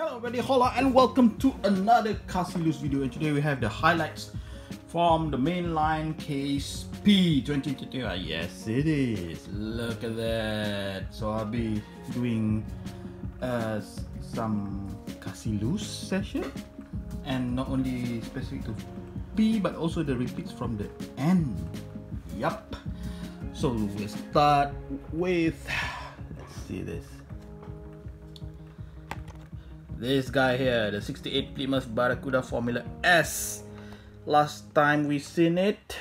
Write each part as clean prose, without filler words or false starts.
Hello everybody, hola and welcome to another kasiloose video, and today we have the highlights from the mainline case P 2022. Yes it is, look at that. So I'll be doing some kasiloose session, and not only specific to P but also the repeats from the N. Yup. So we'll start with, let's see this guy here, the 68 Plymouth Barracuda Formula S. Last time we seen it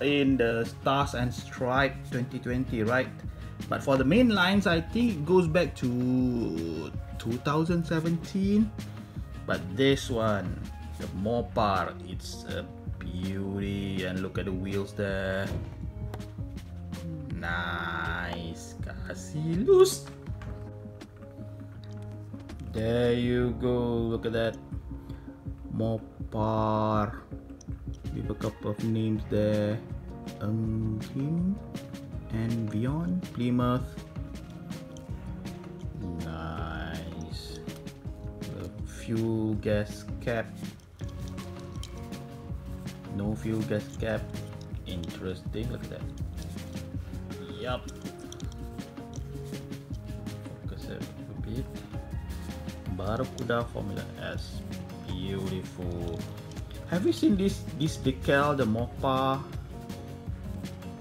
in the Stars and Stripe 2020, right? But for the main lines, I think it goes back to 2017. But this one, the Mopar, it's a beauty, and look at the wheels there. Nice, kasiloose. There you go, look at that Mopar with a couple of names there, Kim and beyond, Plymouth. Nice. A fuel gas cap, no fuel gas cap, interesting, look at that. Yup. Focus it a bit. Barracuda Formula S, beautiful. Have you seen this decal, the Mopar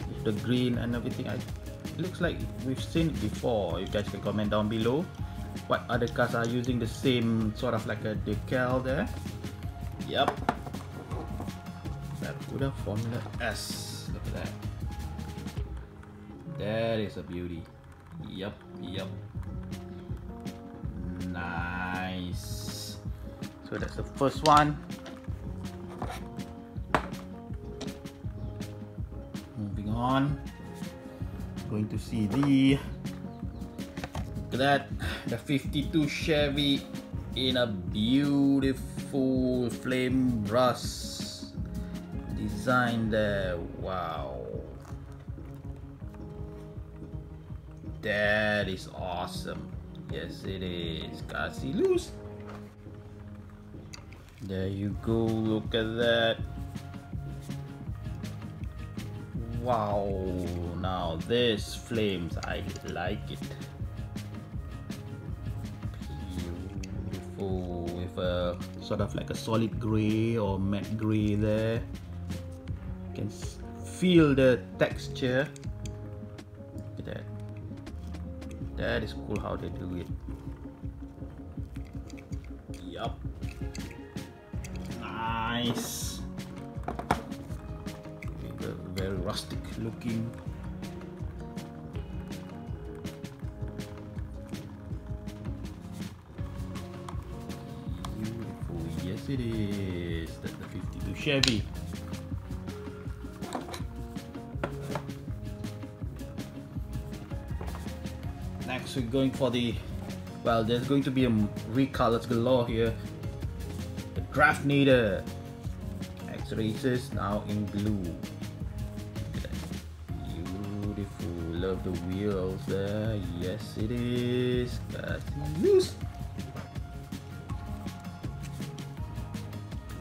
with the green and everything? It looks like we've seen it before. You guys can comment down below what other cars are using the same sort of like a decal there. Yep, Barracuda Formula S, look at that. That is a beauty. Yep. Nice. So that's the first one. Moving on, going to see the, look at that, the 52 Chevy in a beautiful flame rust design there. Wow, that is awesome. Yes it is, kasiloose. There you go, look at that. Wow, now this flames, I like it. Beautiful, with a sort of like a solid gray or matte gray there. You can feel the texture. Look at that. That is cool how they do it. Yup. Nice. Very rustic looking. Beautiful. Yes it is. That's the 52 Chevy. Next we're going for the, well, there's going to be a recolors galore here. The Draftnator X-Races now in blue. Look at that. Beautiful. Love the wheels there. Yes it is. Kasiloose.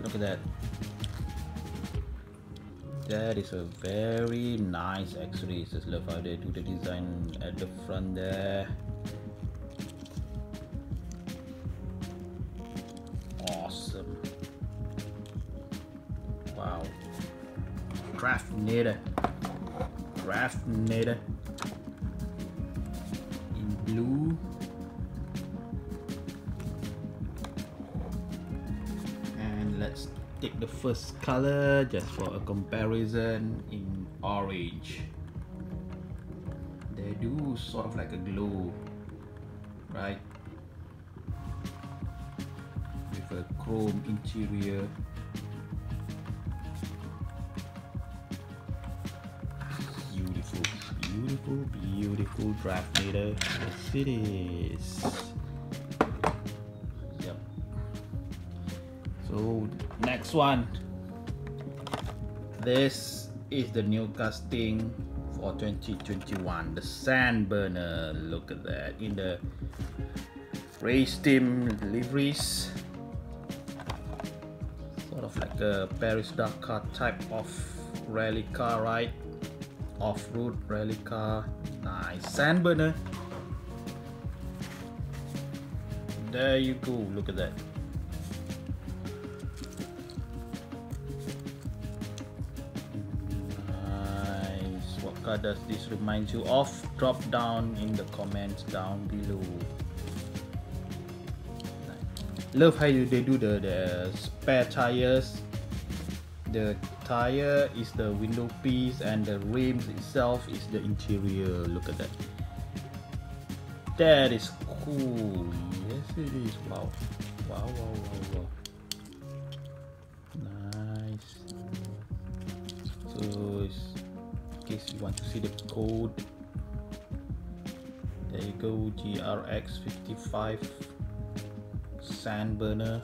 Look at that. That is a very nice X-Races. Love how they do the design at the front there. Awesome. Wow. Draftnator in blue. And let's take the first color just for a comparison in orange. They do sort of like a glow, right? With a chrome interior. Beautiful Draftnator. Yes it is. Yep. So next one, this is the new casting for 2021, the Sand Burner. Look at that, in the Race team liveries. Sort of like a Paris-Dakar type of rally car, right? Off-road rally car. Nice sand burner. There you go, look at that. Nice. What car does this remind you of? Drop down in the comments down below. Nice. Love how they do the spare tires. The tire is the window piece and the rims itself is the interior. Look at that. That is cool. Yes, it is. Wow. Wow, wow, wow, wow. Nice. So, in case you want to see the code, there you go. GRX 55 sand burner.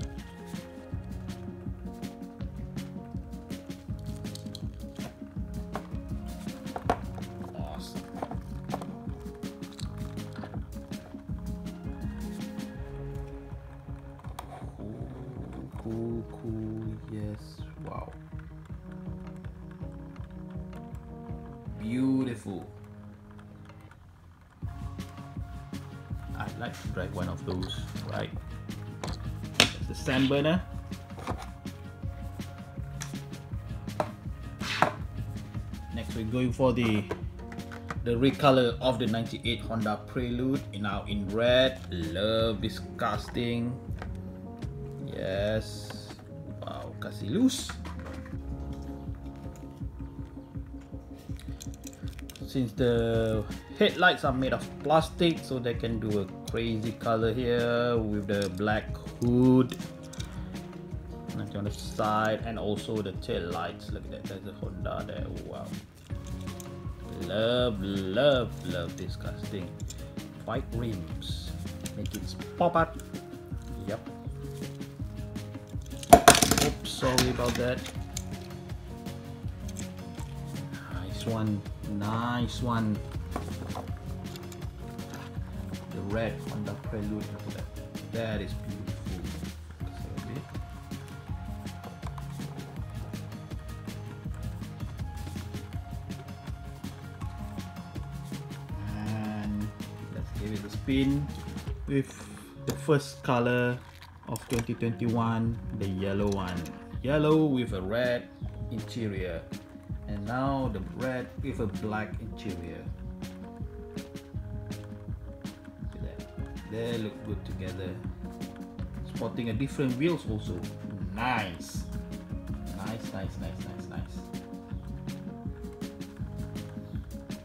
Cool, yes, wow, beautiful. I'd like to drive one of those, right? That's the sand burner. Next we're going for the recolor of the 98 Honda Prelude, now in red. Love this casting. Yes, wow, kasiloose. Since the headlights are made of plastic, so they can do a crazy color here with the black hood on the side and also the tail lights. Look at that, there's a Honda there. Wow, love this casting. White rims make it pop out. Yep. Oops, sorry about that. Nice one, nice one. The red Honda Prelude, look at that. That is beautiful. And let's give it a spin with the first color of 2021, the yellow one. Yellow with a red interior, and now the red with a black interior. Look at that. They look good together. Spotting a different wheels also. Nice. Nice.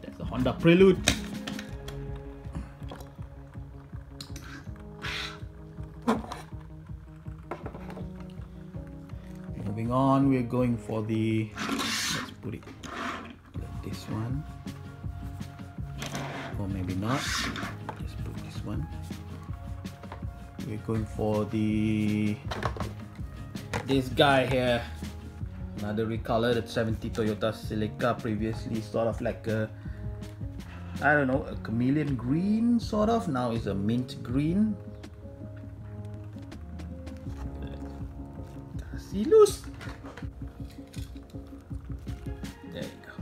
That's the Honda Prelude. Moving on, we're going for the, let's put it like this one, or maybe not, let's put this one. We're going for this guy here, another recolor, the 70 Toyota Celica, previously sort of like a, I don't know, a chameleon green sort of, now it's a mint green. Kasiloose. There you go.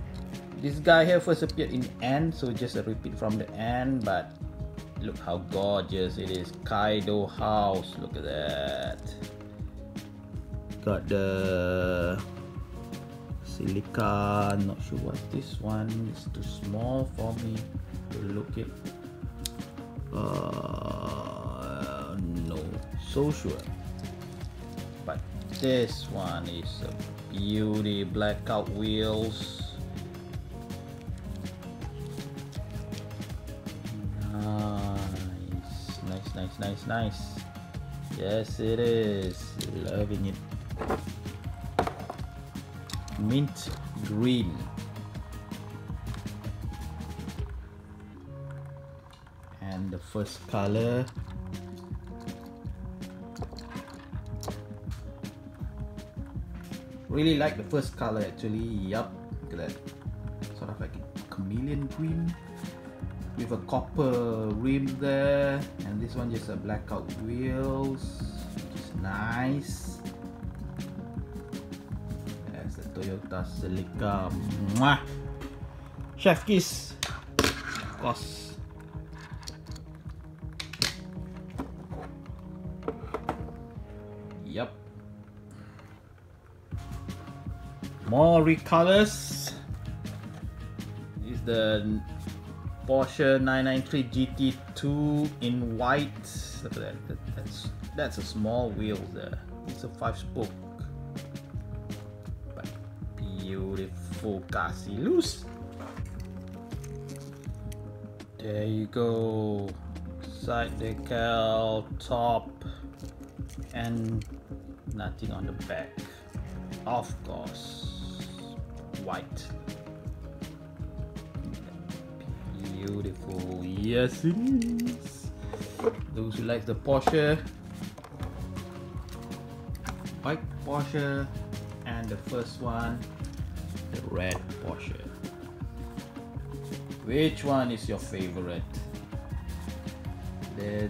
This guy here first appeared in N, so just a repeat from the N, but look how gorgeous it is. Kaido house, look at that. Got the Celica, not sure what's this one, it's too small for me to look at. No, so sure. But this one is a beauty, blackout wheels. Nice. Yes, it is. Loving it. Mint green. And the first color, really like the first color actually. Yup, look at that, sort of like a chameleon green. with a copper rim there, and this one just a blackout wheels, which is nice. That's the Toyota Celica. Mwah! Chef kiss, of course. Yep. More recolors. Is the Porsche 993 GT2 in white. Look at that. That's a small wheel there. It's a 5-spoke, but beautiful kasiloose. There you go. Side decal, top, and nothing on the back. Of course, white. Beautiful. Yes, it is. Those who like the Porsche, white Porsche, and the first one, the red Porsche. Which one is your favorite? They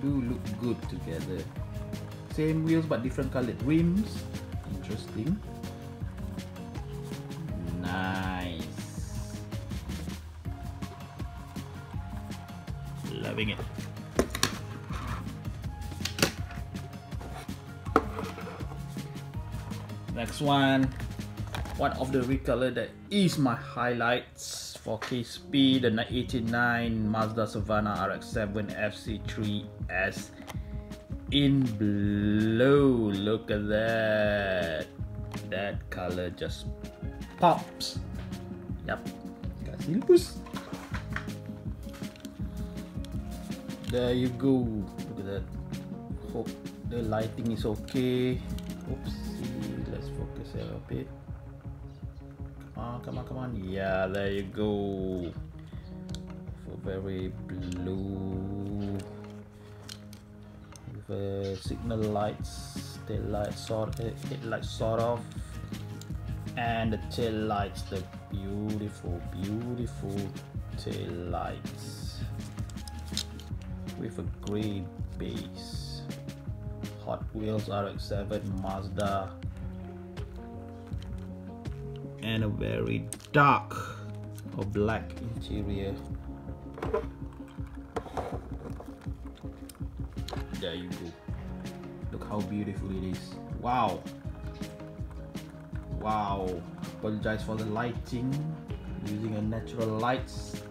do look good together. Same wheels but different colored rims. Interesting. Nice. Loving it. Next one of the recolor that is my highlights for KSP, the 89 Mazda Savanna RX-7 FC3S in blue. Look at that. That color just pops. Yep. Kasiloose. There you go. Look at that. Hope the lighting is okay. Oopsie. Let's focus here a bit. Come on. Yeah, there you go. For very blue. With signal lights, tail lights, headlights sort of, and the tail lights, the beautiful tail lights with a grey base. Hot Wheels RX-7 Mazda, and a very dark or black interior. There you go. Look how beautiful it is. Wow. Apologize for the lighting, using a natural lights.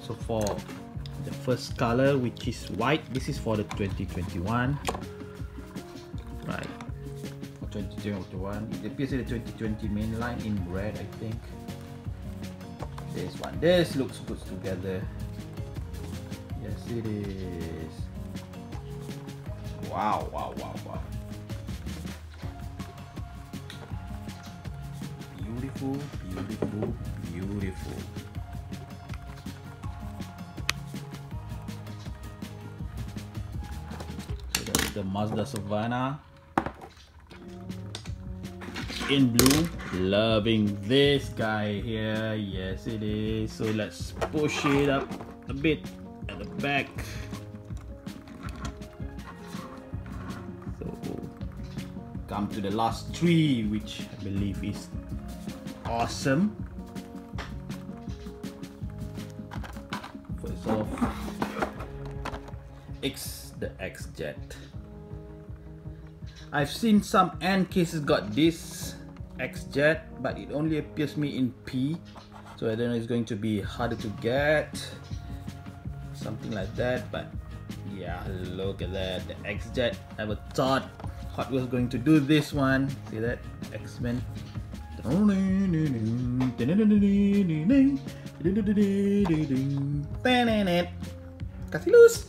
So for the first color, which is white, this is for the 2021, right? For 2021, it appears in the 2020 main line in red, I think. This one, this looks good together. Yes, it is. Wow. Beautiful. So that's the Mazda Savanna in blue. Loving this guy here. Yes, it is. So let's push it up a bit at the back. So come to the last three, which I believe is awesome. First off, the X-Jet. I've seen some N cases got this X-Jet, but it only appears me in P, so I don't know, it's going to be harder to get, something like that. But yeah, look at that, the X-Jet. I never thought Hot Wheels going to do this one. See that? X-Men. Kasiloose.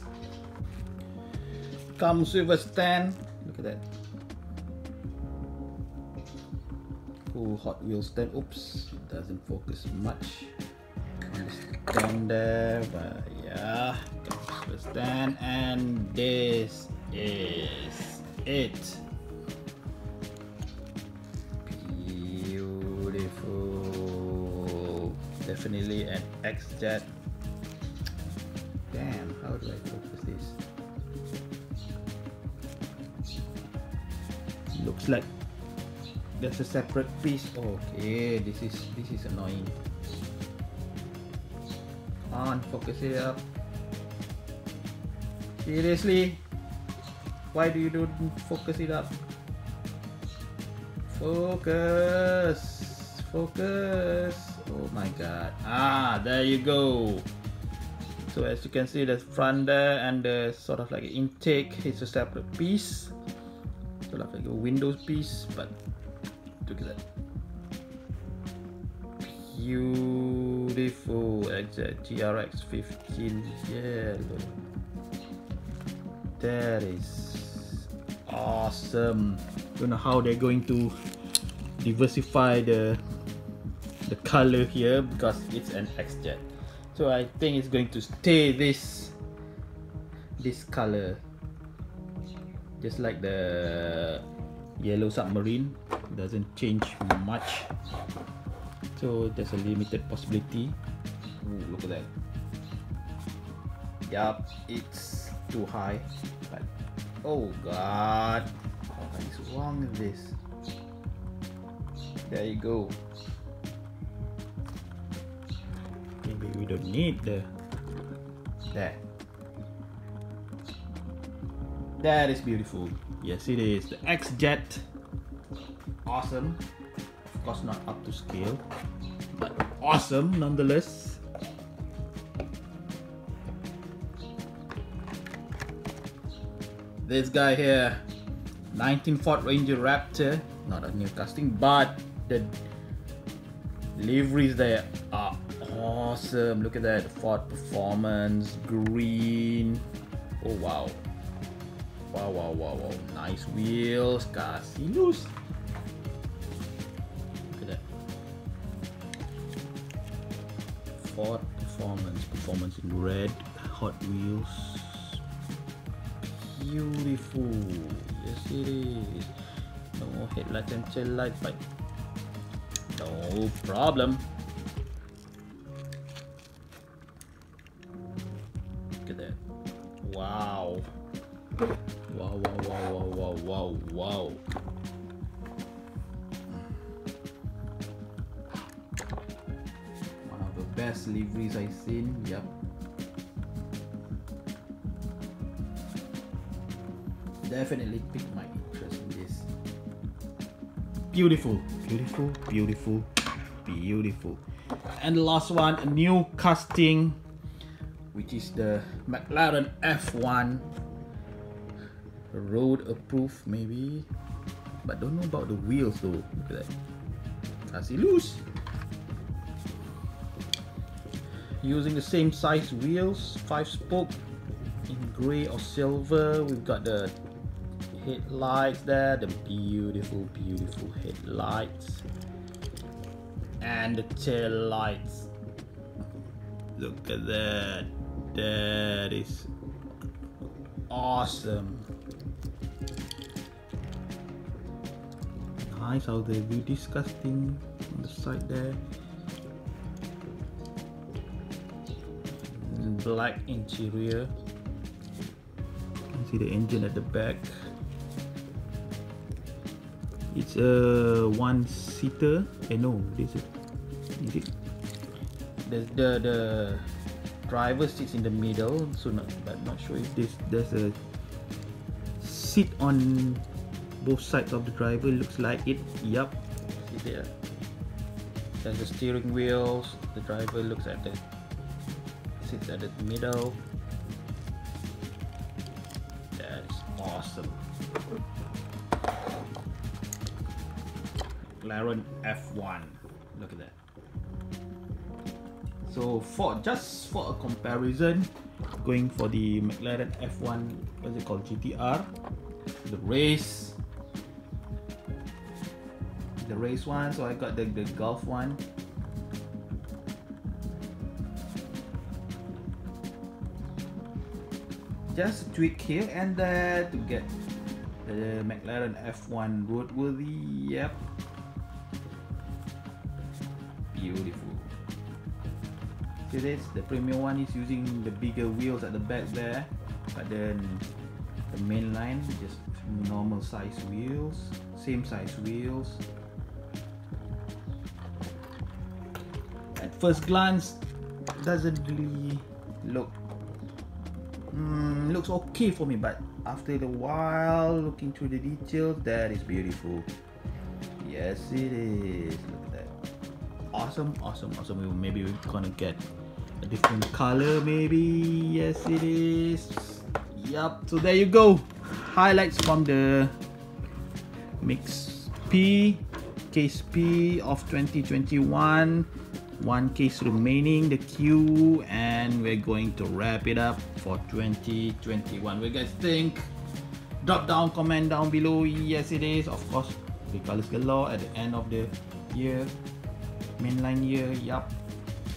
Comes with a stand. Look at that. Cool Hot Wheels stand. Oops, doesn't focus much on the stand there, but yeah, comes with a stand, and this is it. Beautiful. definitely an X-Jet. Damn, how do I focus this? Looks like there's a separate piece. Okay, this is annoying. Come on, focus it up. Seriously? Why do you don't focus it up? Focus! Focus! Oh my god. Ah, there you go. So as you can see, the front there and the sort of like intake is a separate piece. Sort of like a Windows piece, but look at that. Beautiful. GRX 15. Yeah. That is awesome. Don't know how they're going to diversify the color here because it's an X-Jet. So I think it's going to stay this color, just like the yellow submarine. Doesn't change much. So there's a limited possibility. Ooh, look at that. Yup, it's too high. But oh god, what is wrong with this? There you go. Maybe we don't need that. That is beautiful. Yes, it is. The X-Jet. Awesome. Of course, not up to scale, but awesome nonetheless. This guy here, 19 Ford Ranger Raptor. Not a new casting, but the liveries there are awesome. Look at that, Ford Performance, green. Oh wow. Wow, wow, wow, wow. Nice wheels, kasiloose. Look at that. Ford Performance in red, Hot Wheels. Beautiful. Yes it is. No headlights and tail light, but no problem. Look at that. Wow. Wow, wow, wow, wow, wow, wow, wow. One of the best liveries I've seen. Yep. Definitely piqued my interest in this. Beautiful, beautiful, beautiful, beautiful. And the last one, a new casting, which is the McLaren F1. Road approved maybe, but don't know about the wheels though. Look at that, kasiloose. Using the same size wheels, 5-spoke in grey or silver. We've got the headlights there, the beautiful headlights, and the tail lights. Look at that. That is awesome. Nice how they do this casting on the side there. Black interior. You can see the engine at the back. It's a one-seater. No, this is it. The driver sits in the middle, so not sure if there's a seat on both sides of the driver. Looks like it. Yup, see there. There's the steering wheels. The driver looks at sits at the middle. That's awesome. McLaren F1. Look at that. So just for a comparison, going for the McLaren F1, what's it called, GTR, the race one. So I got the Golf one. Just a tweak here and there to get the McLaren F1 roadworthy. Yep, beautiful. See this? The premium one is using the bigger wheels at the back there, but then the main line just normal size wheels, same size wheels. At first glance, doesn't really looks okay for me, but after a while looking through the details, that is beautiful. Yes, it is. Look at that. Awesome, awesome, awesome. Maybe we're gonna get a different color, maybe. Yes, it is. Yup. So there you go. Highlights from the Mix P, Case P of 2021. One case remaining, the Q, and we're going to wrap it up for 2021. What do you guys think? Drop down, comment down below. Yes, it is. Of course, the colors galore at the end of the year, mainline year. Yup.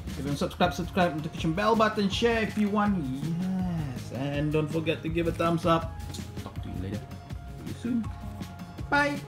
If you don't subscribe, notification bell button, share if you want. Yes, and don't forget to give a thumbs up. Talk to you later. See you soon. Bye.